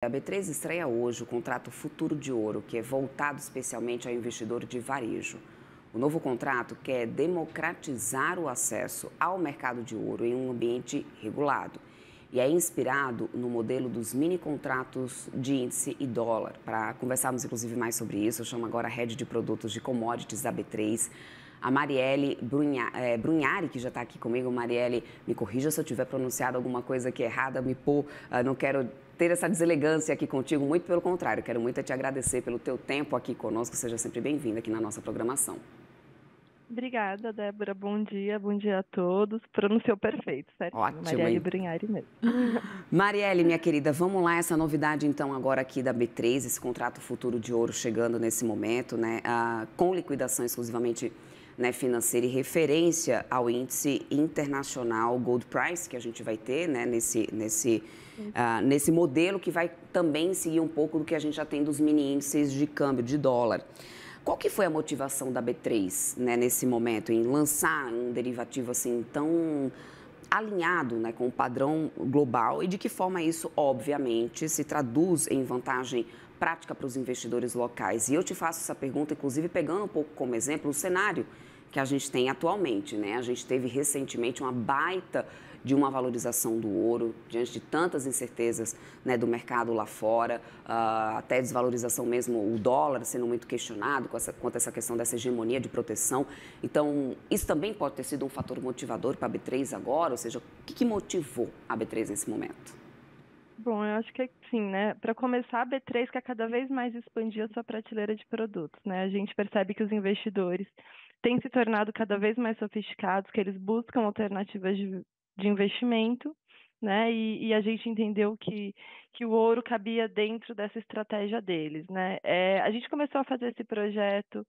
a B3 estreia hoje o contrato Futuro de Ouro, que é voltado especialmente ao investidor de varejo. O novo contrato quer democratizar o acesso ao mercado de ouro em um ambiente regulado e é inspirado no modelo dos mini-contratos de índice e dólar. Para conversarmos, inclusive, mais sobre isso, eu chamo agora a Head de Produtos de Commodities da B3, a Marielle Brunhari, que já está aqui comigo. Marielle, me corrija se eu tiver pronunciado alguma coisa aqui errada, não quero ter essa deselegância aqui contigo, muito pelo contrário, quero muito te agradecer pelo teu tempo aqui conosco, seja sempre bem-vinda aqui na nossa programação. Obrigada, Débora. Bom dia a todos. Pronunciou perfeito, certinho. Ótimo, Marielle hein? Brunhari mesmo. Marielle, minha querida, vamos lá, essa novidade então agora aqui da B3, esse contrato Futuro de Ouro chegando nesse momento, né, com liquidação exclusivamente, né, financeira e referência ao índice internacional Gold Price que a gente vai ter, né, nesse modelo que vai também seguir um pouco do que a gente já tem dos mini índices de câmbio de dólar. Qual que foi a motivação da B3, né, nesse momento, em lançar um derivativo assim tão alinhado, né, com o padrão global e de que forma isso, obviamente, se traduz em vantagem prática para os investidores locais? E eu te faço essa pergunta, inclusive, pegando um pouco como exemplo o cenário que a gente tem atualmente, né? A gente teve recentemente uma baita de uma valorização do ouro, diante de tantas incertezas, né, do mercado lá fora, até desvalorização mesmo, o dólar sendo muito questionado quanto a essa questão dessa hegemonia de proteção. Então, isso também pode ter sido um fator motivador para a B3 agora, ou seja, o que motivou a B3 nesse momento? Bom, eu acho que sim, né? Para começar, a B3 quer cada vez mais expandir a sua prateleira de produtos, né? A gente percebe que os investidores têm se tornado cada vez mais sofisticados, que eles buscam alternativas de investimento, né? E a gente entendeu que o ouro cabia dentro dessa estratégia deles, né? A gente começou a fazer esse projeto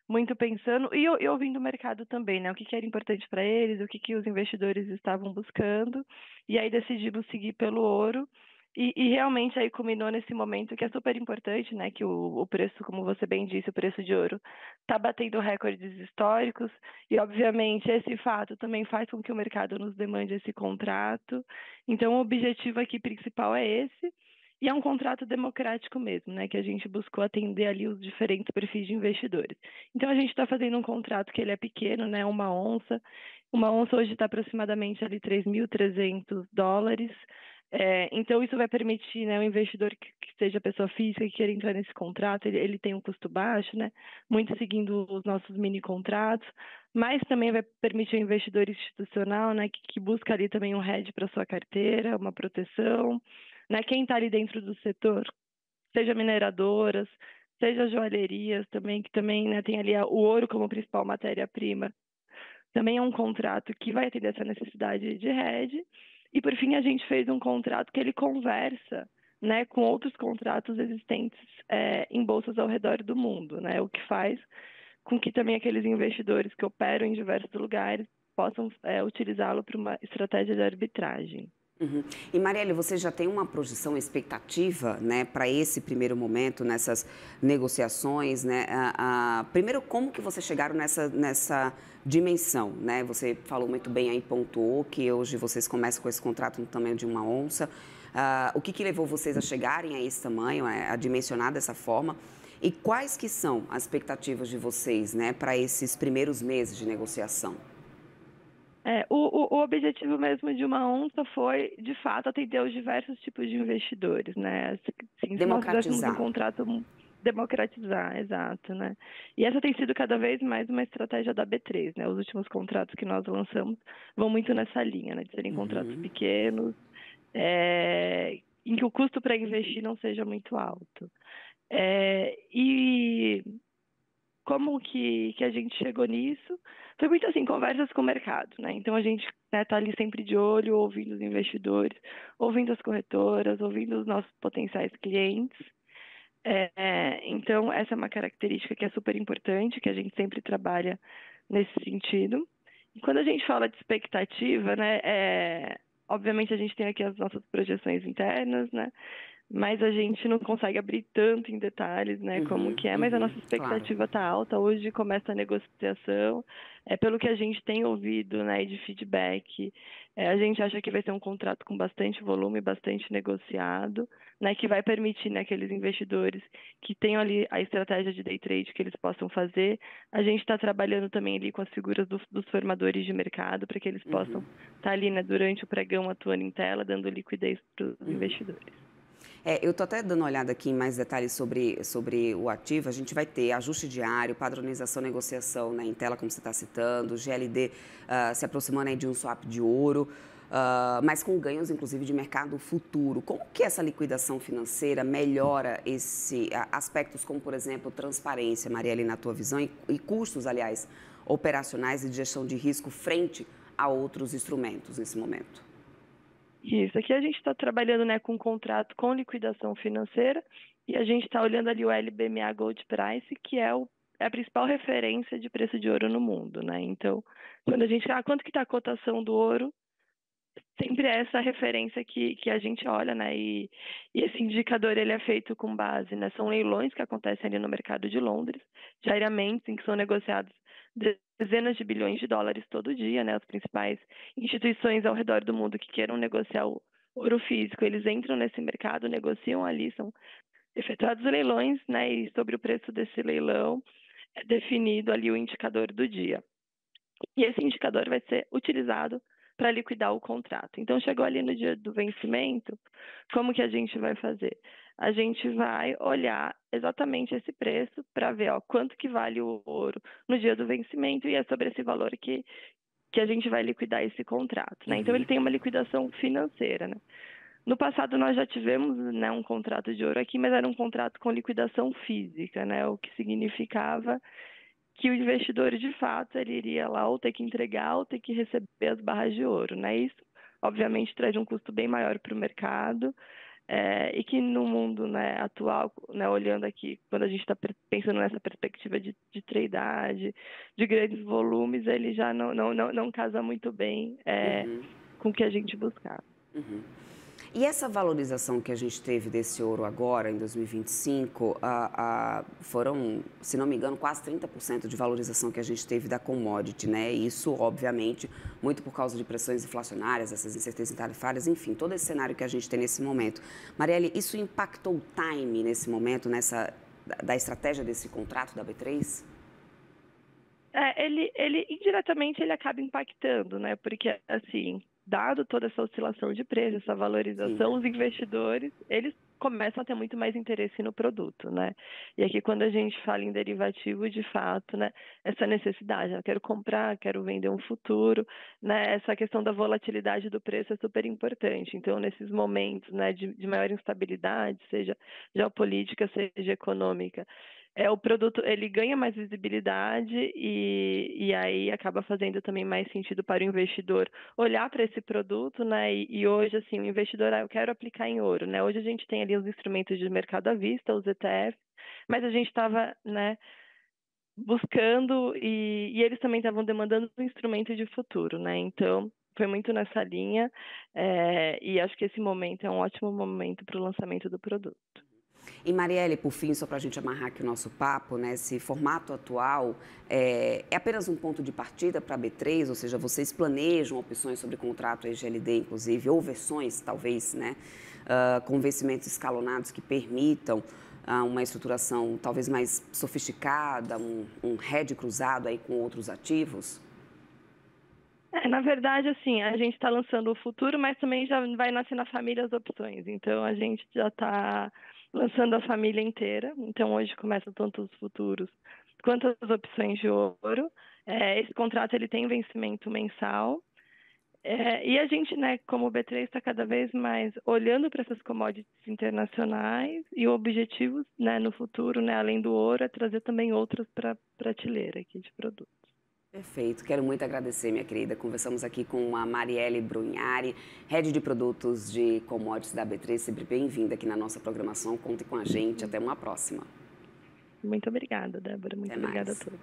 muito pensando e ouvindo o mercado também, né? O que era importante para eles, o que os investidores estavam buscando, e aí decidimos seguir pelo ouro. E realmente aí culminou nesse momento que é super importante, né? Que o preço, como você bem disse, o preço de ouro está batendo recordes históricos e, obviamente, esse fato também faz com que o mercado nos demande esse contrato. Então, o objetivo aqui principal é esse. E é um contrato democrático mesmo, né? Que a gente buscou atender ali os diferentes perfis de investidores. Então, a gente está fazendo um contrato que ele é pequeno, né? Uma onça. Uma onça hoje está aproximadamente ali $3.300. Então, isso vai permitir, né, o investidor que seja pessoa física, que queira entrar nesse contrato, ele tem um custo baixo, né, muito seguindo os nossos mini contratos, mas também vai permitir o investidor institucional, né, que busca ali também um hedge para sua carteira, uma proteção, né, quem está ali dentro do setor, seja mineradoras, seja joalherias também, que também, né, tem ali o ouro como principal matéria-prima. Também é um contrato que vai atender essa necessidade de hedge. E, por fim, a gente fez um contrato que ele conversa, né, com outros contratos existentes em bolsas ao redor do mundo, né, o que faz com que também aqueles investidores que operam em diversos lugares possam utilizá-lo para uma estratégia de arbitragem. Uhum. E Marielle, você já tem uma projeção, expectativa, né, para esse primeiro momento, nessas negociações, né? Primeiro, como que vocês chegaram nessa dimensão, né? Você falou muito bem aí, pontuou que hoje vocês começam com esse contrato no tamanho de uma onça. O que levou vocês a chegarem a esse tamanho, a dimensionar dessa forma? E quais que são as expectativas de vocês, né, para esses primeiros meses de negociação? O objetivo mesmo de uma onça foi, de fato, atender os diversos tipos de investidores, né? Assim, se nós fizéssemos um Democratizar. contrato, democratizar, exato, né? E essa tem sido cada vez mais uma estratégia da B3, né? Os últimos contratos que nós lançamos vão muito nessa linha, né? De serem contratos Uhum. pequenos, em que o custo para investir não seja muito alto. E como que a gente chegou nisso? Foi muito assim, conversas com o mercado, né? Então a gente tá ali sempre de olho, ouvindo os investidores, ouvindo as corretoras, ouvindo os nossos potenciais clientes. Então essa é uma característica que é super importante, que a gente sempre trabalha nesse sentido. E quando a gente fala de expectativa, né? Obviamente a gente tem aqui as nossas projeções internas, né? mas a gente não consegue abrir tanto em detalhes, né, como que é, mas a nossa claro. expectativa está alta. Hoje começa a negociação, pelo que a gente tem ouvido, né, de feedback, a gente acha que vai ser um contrato com bastante volume, bastante negociado, né, que vai permitir, né, aqueles investidores que tenham ali a estratégia de day trade que eles possam fazer. A gente está trabalhando também ali com as figuras dos formadores de mercado para que eles possam estar ali, né, durante o pregão atuando em tela, dando liquidez para os investidores. Eu estou até dando uma olhada aqui em mais detalhes sobre o ativo. A gente vai ter ajuste diário, padronização, negociação, né, em tela, como você está citando, GLD se aproximando aí de um swap de ouro, mas com ganhos, inclusive, de mercado futuro. Como que essa liquidação financeira melhora aspectos como, por exemplo, transparência, Marielle, na tua visão, e custos, aliás, operacionais e de gestão de risco frente a outros instrumentos nesse momento? Isso, aqui a gente está trabalhando, né, com um contrato com liquidação financeira e a gente está olhando ali o LBMA Gold Price, que é a principal referência de preço de ouro no mundo, né? Então, quando a gente, quanto que está a cotação do ouro, sempre é essa referência que a gente olha, né? E esse indicador ele é feito com base, né? São leilões que acontecem ali no mercado de Londres, diariamente, em que são negociados dezenas de bilhões de dólares todo dia, né? As principais instituições ao redor do mundo que queiram negociar o ouro físico, eles entram nesse mercado, negociam ali, são efetuados leilões, né? E sobre o preço desse leilão é definido ali o indicador do dia. E esse indicador vai ser utilizado para liquidar o contrato. Então, chegou ali no dia do vencimento, como que a gente vai fazer? A gente vai olhar exatamente esse preço para ver quanto que vale o ouro no dia do vencimento e é sobre esse valor que a gente vai liquidar esse contrato, né? Então, ele tem uma liquidação financeira, né? No passado, nós já tivemos, né, um contrato de ouro aqui, mas era um contrato com liquidação física, né? O que significava que o investidor, de fato, ele iria lá ou ter que entregar ou ter que receber as barras de ouro, né? Isso, obviamente, traz um custo bem maior para o mercado e que no mundo, né, atual, né, olhando aqui, quando a gente está pensando nessa perspectiva de tradeagem, de grandes volumes, ele já não casa muito bem com o que a gente buscava. E essa valorização que a gente teve desse ouro agora, em 2025, foram, se não me engano, quase 30% de valorização que a gente teve da commodity, né? Isso, obviamente, muito por causa de pressões inflacionárias, essas incertezas tarifárias, enfim, todo esse cenário que a gente tem nesse momento. Marielle, isso impactou o time nesse momento, da estratégia desse contrato da B3? Ele indiretamente ele acaba impactando, né? Porque assim, dado toda essa oscilação de preço, essa valorização, os investidores, eles começam a ter muito mais interesse no produto, né? E aqui quando a gente fala em derivativo, de fato, né, essa necessidade, eu quero comprar, quero vender um futuro, né? Essa questão da volatilidade do preço é super importante. Então, nesses momentos, né, de maior instabilidade, seja geopolítica, seja econômica, o produto ele ganha mais visibilidade e aí acaba fazendo também mais sentido para o investidor olhar para esse produto, né? E hoje, assim, o investidor, eu quero aplicar em ouro, né? Hoje a gente tem ali os instrumentos de mercado à vista, os ETFs, mas a gente estava, né, buscando e eles também estavam demandando um instrumento de futuro, né? Então, foi muito nessa linha e acho que esse momento é um ótimo momento para o lançamento do produto. E Marielle, por fim, só para a gente amarrar aqui o nosso papo, né, esse formato atual é apenas um ponto de partida para a B3, ou seja, vocês planejam opções sobre contrato EGLD, inclusive, ou versões, talvez, né, com vencimentos escalonados que permitam uma estruturação talvez mais sofisticada, um hedge cruzado aí com outros ativos? Na verdade, assim, a gente está lançando o futuro, mas também já vai nascer na família as opções. Então, a gente já está lançando a família inteira. Então, hoje começam tanto os futuros quanto as opções de ouro. Esse contrato ele tem vencimento mensal. E a gente, né, como o B3 está cada vez mais olhando para essas commodities internacionais e o objetivo, né, no futuro, né, além do ouro, é trazer também outras para a prateleira aqui de produtos. Perfeito, quero muito agradecer, minha querida. Conversamos aqui com a Marielle Brunhari, Head de Produtos de Commodities da B3. Sempre bem-vinda aqui na nossa programação. Conte com a gente. Até uma próxima. Muito obrigada, Débora. Muito Até obrigada a mais. todos.